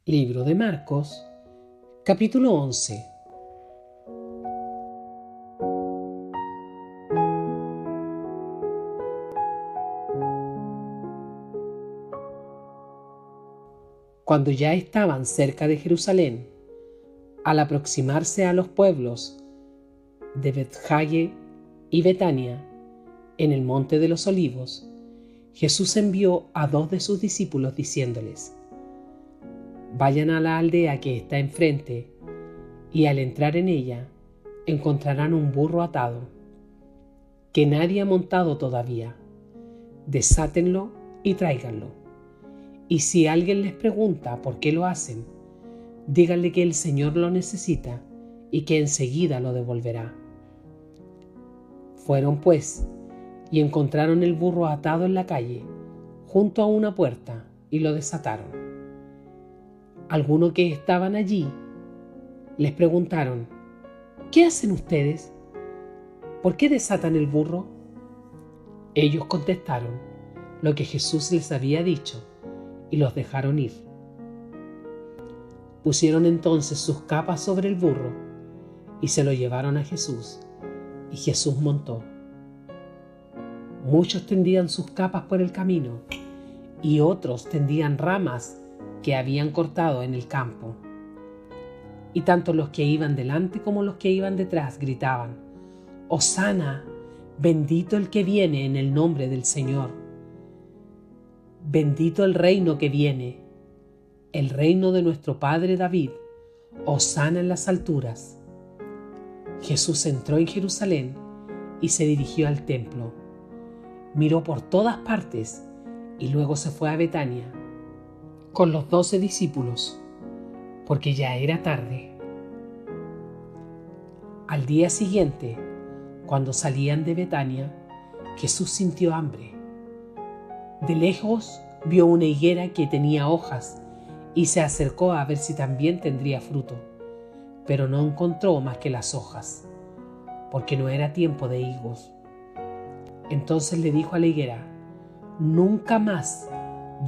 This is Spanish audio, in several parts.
Libro de Marcos, capítulo 11. Cuando ya estaban cerca de Jerusalén, al aproximarse a los pueblos de Betfagé y Betania, en el monte de los Olivos, Jesús envió a 2 de sus discípulos diciéndoles: vayan a la aldea que está enfrente, y al entrar en ella encontrarán un burro atado, que nadie ha montado todavía. Desátenlo y tráiganlo. Y si alguien les pregunta por qué lo hacen, díganle que el Señor lo necesita y que enseguida lo devolverá. Fueron pues y encontraron el burro atado en la calle, junto a una puerta, y lo desataron. Algunos que estaban allí les preguntaron: ¿qué hacen ustedes? ¿Por qué desatan el burro? Ellos contestaron lo que Jesús les había dicho y los dejaron ir. Pusieron entonces sus capas sobre el burro y se lo llevaron a Jesús, y Jesús montó. Muchos tendían sus capas por el camino y otros tendían ramas que habían cortado en el campo. Y tanto los que iban delante como los que iban detrás gritaban: ¡Hosana! Bendito el que viene en el nombre del Señor. Bendito el reino que viene, el reino de nuestro padre David. Hosana en las alturas. Jesús entró en Jerusalén y se dirigió al templo. Miró por todas partes y luego se fue a Betania con los 12 discípulos, porque ya era tarde. Al día siguiente, cuando salían de Betania, Jesús sintió hambre. De lejos vio una higuera que tenía hojas y se acercó a ver si también tendría fruto, pero no encontró más que las hojas, porque no era tiempo de higos. Entonces le dijo a la higuera: nunca más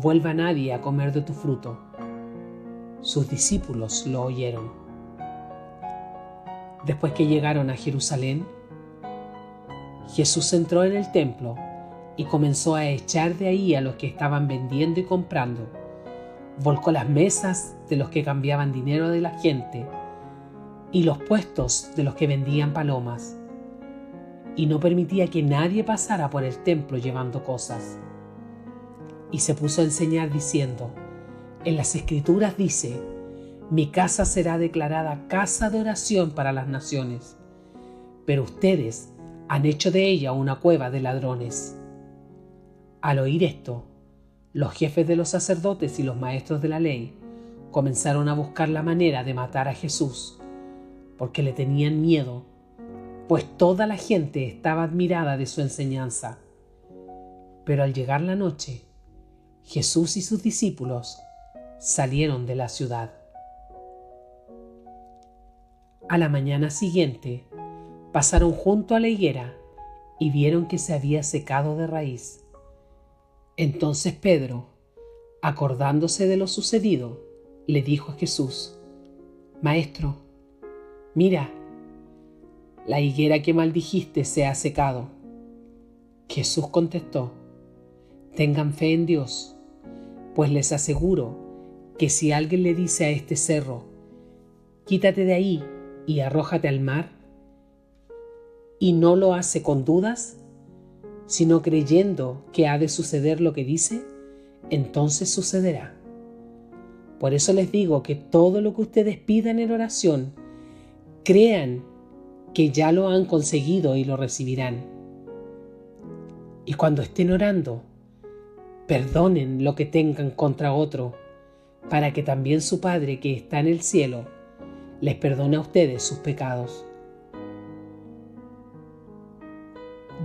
vuelva nadie a comer de tu fruto. Sus discípulos lo oyeron. Después que llegaron a Jerusalén, Jesús entró en el templo y comenzó a echar de ahí a los que estaban vendiendo y comprando. Volcó las mesas de los que cambiaban dinero de la gente y los puestos de los que vendían palomas, y no permitía que nadie pasara por el templo llevando cosas. Y se puso a enseñar diciendo: en las Escrituras dice: mi casa será declarada casa de oración para las naciones, pero ustedes han hecho de ella una cueva de ladrones. Al oír esto, los jefes de los sacerdotes y los maestros de la ley comenzaron a buscar la manera de matar a Jesús, porque le tenían miedo, pues toda la gente estaba admirada de su enseñanza. Pero al llegar la noche, Jesús y sus discípulos salieron de la ciudad. A la mañana siguiente, pasaron junto a la higuera y vieron que se había secado de raíz. Entonces Pedro, acordándose de lo sucedido, le dijo a Jesús: Maestro, mira, la higuera que maldijiste se ha secado. Jesús contestó: tengan fe en Dios, pues les aseguro que si alguien le dice a este cerro: quítate de ahí y arrójate al mar, y no lo hace con dudas, sino creyendo que ha de suceder lo que dice, entonces sucederá. Por eso les digo que todo lo que ustedes pidan en oración, crean que ya lo han conseguido y lo recibirán. Y cuando estén orando, perdonen lo que tengan contra otro, para que también su Padre que está en el cielo les perdone a ustedes sus pecados.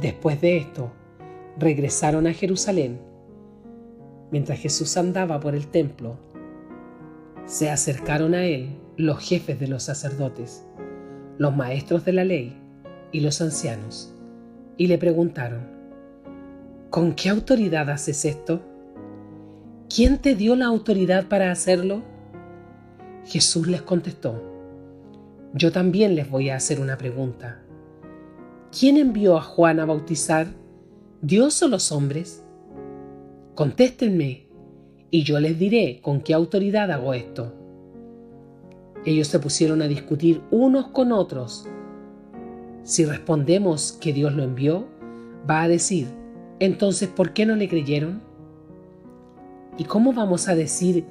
Después de esto, regresaron a Jerusalén. Mientras Jesús andaba por el templo, se acercaron a él los jefes de los sacerdotes, los maestros de la ley y los ancianos, y le preguntaron: ¿con qué autoridad haces esto? ¿Quién te dio la autoridad para hacerlo? Jesús les contestó: yo también les voy a hacer una pregunta. ¿Quién envió a Juan a bautizar? ¿Dios o los hombres? Contéstenme, y yo les diré con qué autoridad hago esto. Ellos se pusieron a discutir unos con otros. Si respondemos que Dios lo envió, va a decir: entonces, ¿por qué no le creyeron? ¿Y cómo vamos a decir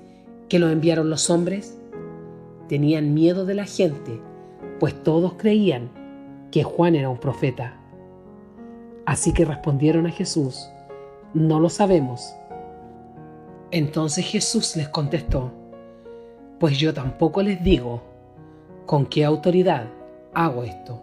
que lo enviaron los hombres? Tenían miedo de la gente, pues todos creían que Juan era un profeta. Así que respondieron a Jesús: no lo sabemos. Entonces Jesús les contestó: pues yo tampoco les digo con qué autoridad hago esto.